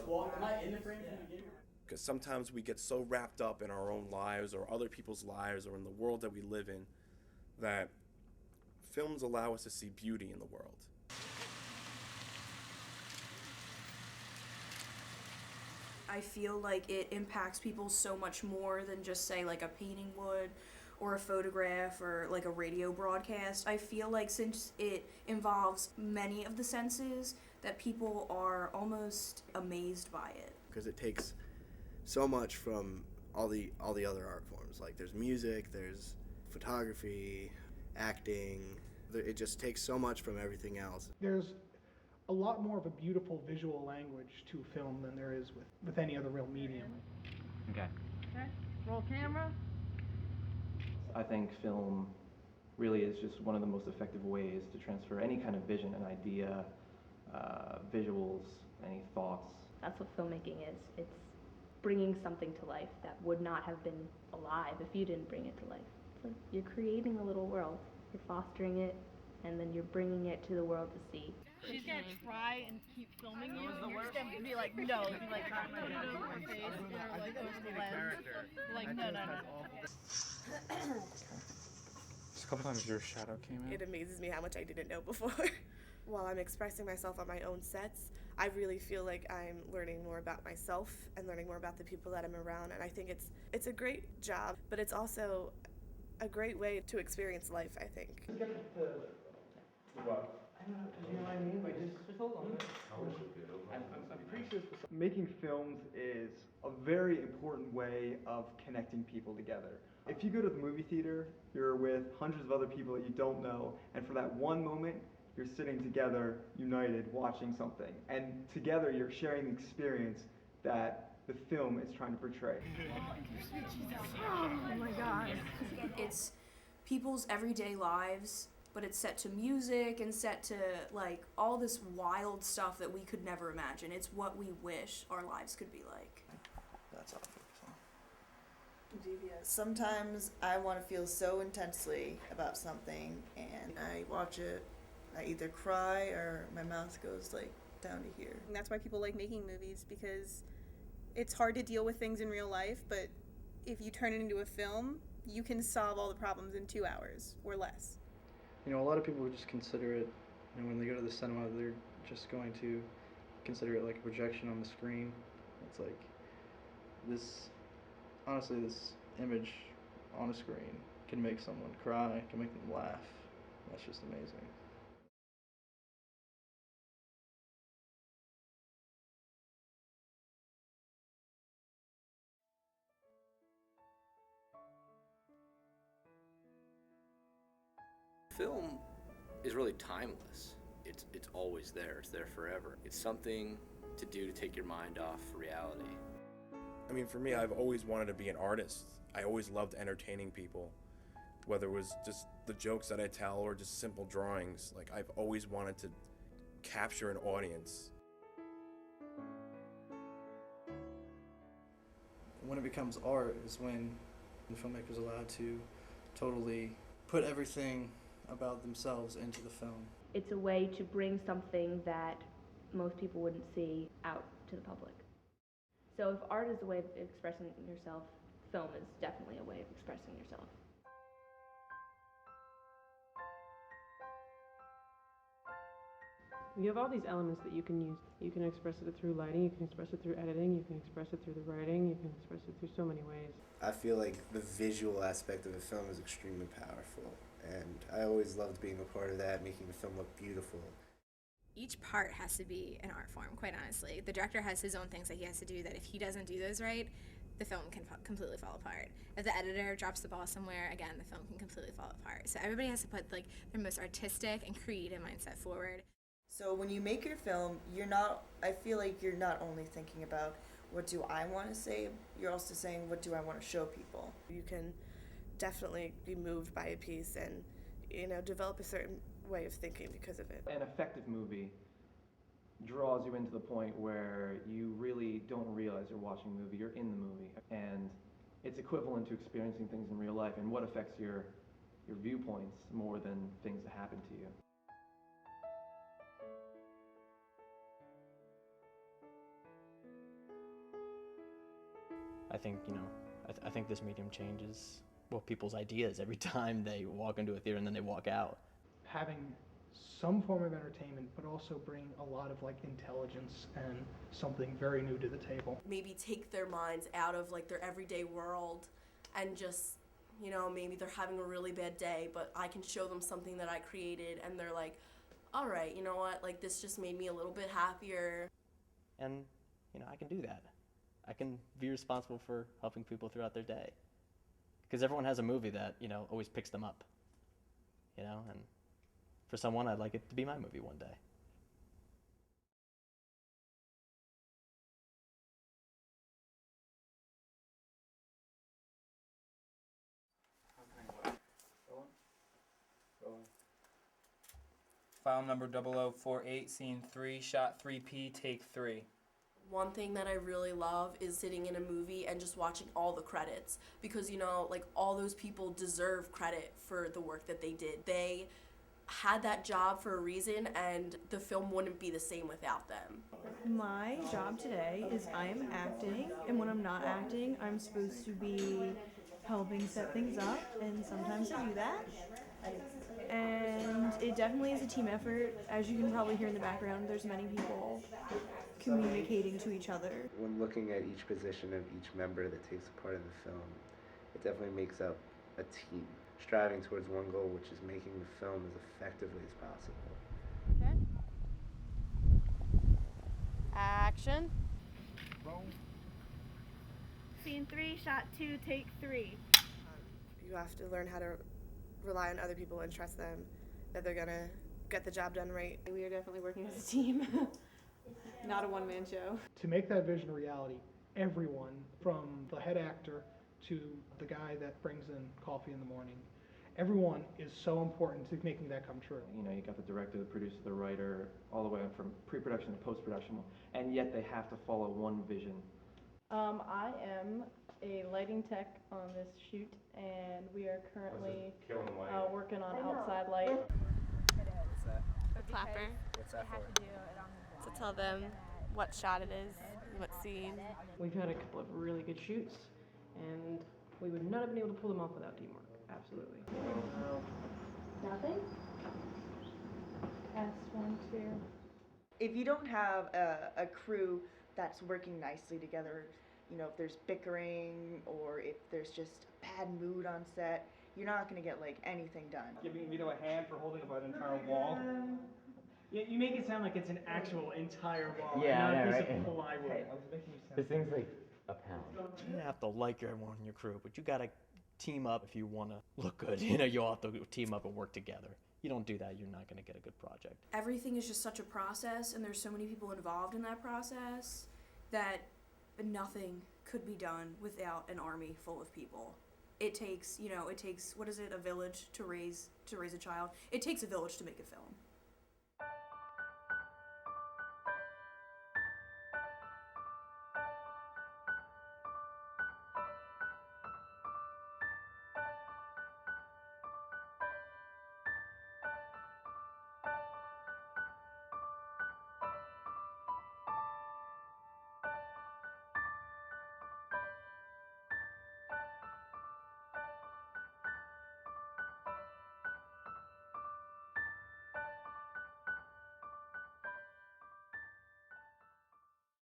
Am I in the frame from the beginning? Because sometimes we get so wrapped up in our own lives or other people's lives or in the world that we live in that films allow us to see beauty in the world. I feel like it impacts people so much more than just, say, like a painting would or a photograph or like a radio broadcast. I feel like since it involves many of the senses that people are almost amazed by it. Because it takes so much from all the other art forms. Like there's music, there's photography, acting. It just takes so much from everything else. There's a lot more of a beautiful visual language to film than there is with any other real medium. Okay. Okay, roll camera. I think film really is just one of the most effective ways to transfer any kind of vision, an idea, visuals, any thoughts. That's what filmmaking is. It's bringing something to life that would not have been alive if you didn't bring it to life. It's like you're creating a little world. You're fostering it, and then you're bringing it to the world to see. She's gonna try and keep filming you, and you're just gonna be like, no, be like, put it over her face, or like over the lens. Like, no. Just a couple times your shadow came in. It amazes me how much I didn't know before. While I'm expressing myself on my own sets, I really feel like I'm learning more about myself and learning more about the people that I'm around, and I think it's a great job, but it's also a great way to experience life, I think. Making films is a very important way of connecting people together. If you go to the movie theater, you're with hundreds of other people that you don't know, and for that one moment, you're sitting together, united, watching something. And together, you're sharing the experience that the film is trying to portray. Oh my God. It's people's everyday lives, but it's set to music and set to like all this wild stuff that we could never imagine. It's what we wish our lives could be like. That's awesome. Sometimes I want to feel so intensely about something, and I watch it, I either cry or my mouth goes like down to here. And that's why people like making movies, because it's hard to deal with things in real life, but if you turn it into a film, you can solve all the problems in 2 hours or less. You know, a lot of people would just consider it, you know, when they go to the cinema, they're just going to consider it like a projection on the screen. It's like this, honestly, this image on a screen can make someone cry, can make them laugh. That's just amazing. Film is really timeless. It's always there. It's there forever. It's something to do to take your mind off reality. I mean, for me, I've always wanted to be an artist. I always loved entertaining people, whether it was just the jokes that I tell or just simple drawings. Like, I've always wanted to capture an audience. When it becomes art is when the filmmaker's allowed to totally put everything about themselves into the film. It's a way to bring something that most people wouldn't see out to the public. So if art is a way of expressing yourself, film is definitely a way of expressing yourself. You have all these elements that you can use. You can express it through lighting, you can express it through editing, you can express it through the writing, you can express it through so many ways. I feel like the visual aspect of a film is extremely powerful, and I always loved being a part of that, making the film look beautiful. Each part has to be an art form, quite honestly. The director has his own things that he has to do that if he doesn't do those right, the film can completely fall apart. If the editor drops the ball somewhere, again, the film can completely fall apart. So everybody has to put like their most artistic and creative mindset forward. So when you make your film, I feel like you're not only thinking about what do I want to say, you're also saying what do I want to show people. You can definitely be moved by a piece and, develop a certain way of thinking because of it. An effective movie draws you into the point where you really don't realize you're watching a movie, you're in the movie. And it's equivalent to experiencing things in real life and what affects your viewpoints more than things that happen to you. I think, I think this medium changes, well, people's ideas every time they walk into a theater and then they walk out. Having some form of entertainment, but also bring a lot of like intelligence and something very new to the table. Maybe take their minds out of like their everyday world and just, maybe they're having a really bad day, but I can show them something that I created and they're like, all right, you know what, like this just made me a little bit happier. And, I can do that. I can be responsible for helping people throughout their day. Because everyone has a movie that, always picks them up. And for someone, I'd like it to be my movie one day. File number 0048, scene 3, shot 3P, take 3. One thing that I really love is sitting in a movie and just watching all the credits because, like all those people deserve credit for the work that they did. They had that job for a reason and the film wouldn't be the same without them. My job today is I am acting, and when I'm not acting, I'm supposed to be helping set things up, and sometimes I do that. And it definitely is a team effort. As you can probably hear in the background, there's many people communicating to each other. When looking at each position of each member that takes a part in the film, it definitely makes up a team, striving towards one goal, which is making the film as effectively as possible. Okay. Action. Roll. Scene 3, shot 2, take 3. You have to learn how to rely on other people and trust them that they're gonna get the job done right. We are definitely working as a team, not a one-man show. To make that vision a reality, everyone, from the head actor to the guy that brings in coffee in the morning, everyone is so important to making that come true. You got the director, the producer, the writer, all the way up from pre-production to post-production, and yet they have to follow one vision. I am a lighting tech on this shoot, and we are currently working on outside light. It is. A clapper. What's that for? To tell them what shot it is, what scene. We've had a couple of really good shoots, and we would not have been able to pull them off without teamwork. Absolutely. Nothing? S1, 2. If you don't have a crew that's working nicely together, if there's bickering or if there's just a bad mood on set, you're not going to get anything done. Giving Vito a hand for holding up an entire wall. Yeah, you make it sound like it's an actual entire wall, yeah, not a piece right? of plywood. Hey, this thing's like a pound. You don't have to like everyone in your crew, but you gotta team up if you want to look good. You'll have to team up and work together. You don't do that, you're not going to get a good project. Everything is just such a process, and there's so many people involved in that process that nothing could be done without an army full of people. It takes, what is it, a village to raise a child? It takes a village to make a film.